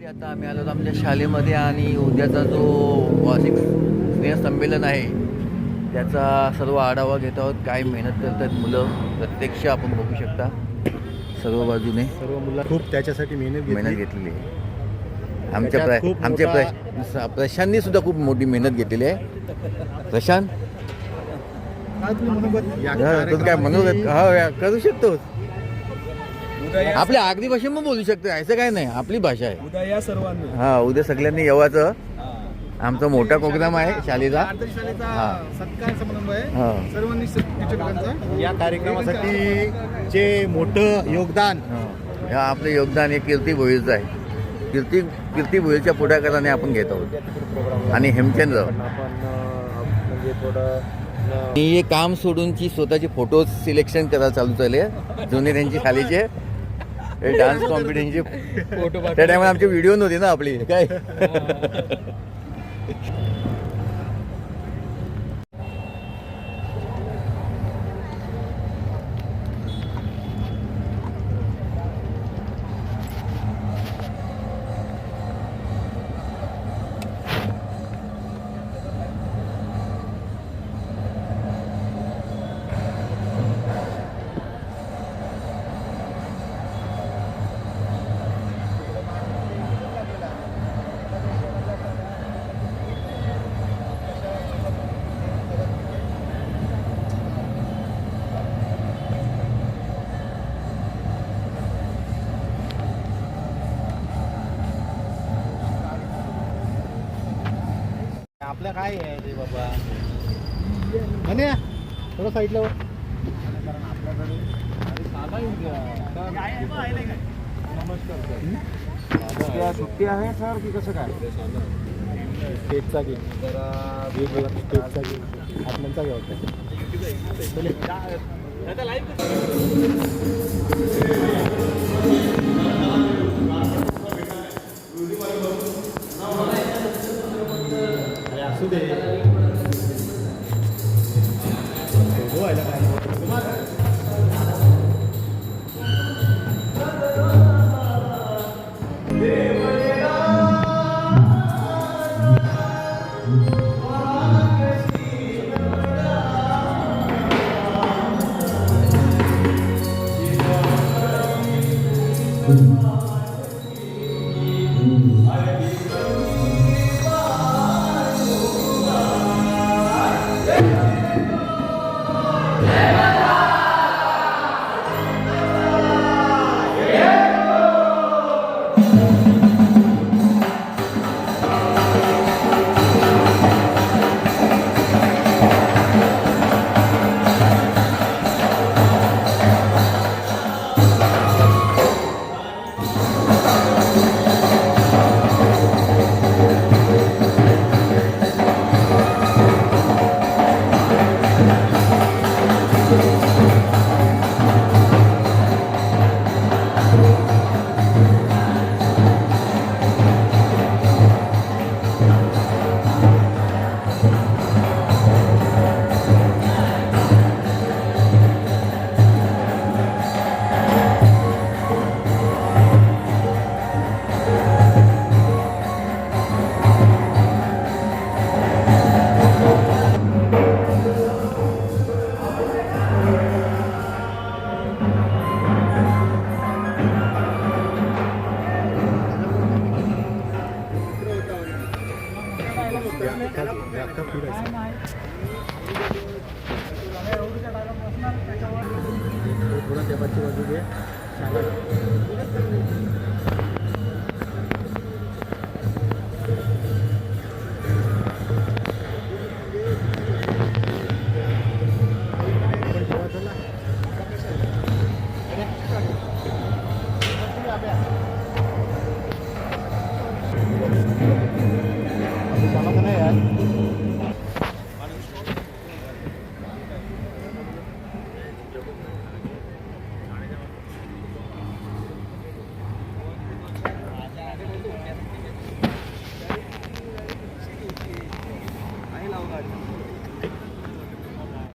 आता आम्ही आलो आमच्या शाळेमध्ये आणि उद्याचा जो वार्षिक स्नेहसंमेलन आहे त्याचा सर्व आढावा घेत आहोत. काय मेहनत करतात मुलं प्रत्यक्ष आपण बघू शकता. सर्व बाजूने सर्व मुलं खूप त्याच्यासाठी मेहनत घेतलेली आहे. प्रशांतनी सुद्धा खूप मोठी मेहनत घेतलेली आहे. प्रशांत तू काय म्हणू करू शकतो. आपल्या आगरी भाषेत मग बोलू शकतो, असं काय नाही, आपली भाषा आहे. उद्या या सर्वांनी. हा, उद्या सगळ्यांनी येवाचं. आमचा मोठा प्रोग्राम आहे शाळेचा. सत्कार समारंभ आहे सर्वांनी शिक्षकांचा. या कार्यक्रमासाठी जे मोठं योगदान आपलं योगदान हे कीर्ती भोईरचं आहे. कीर्ती भोईरच्या पुढाकाराने आपण घेत आहोत. आणि हेमचंद्र म्हणजे थोडं मी हे काम सोडूनची स्वतःचे फोटोज सिलेक्शन करायला चालू झाले जुने त्यांची शाळेचे डान्स कॉम्पिटिशनचे फोटो. त्या टायमाला आमची व्हिडिओ नव्हती ना आपली काय. आपलं काय आहे रे बाबा. म्हणे थोडं साईडला नमस्कार. सुट्टी आहे सर की कसं काय. स्टेटचा गेम जरा वेगवेगळा स्टेटचा गेम आपल्यांचा घ्यायचा. असू दे व्हायला काय. थोडा त्या बाजूची बाजू घे. आहे लावून गाडी.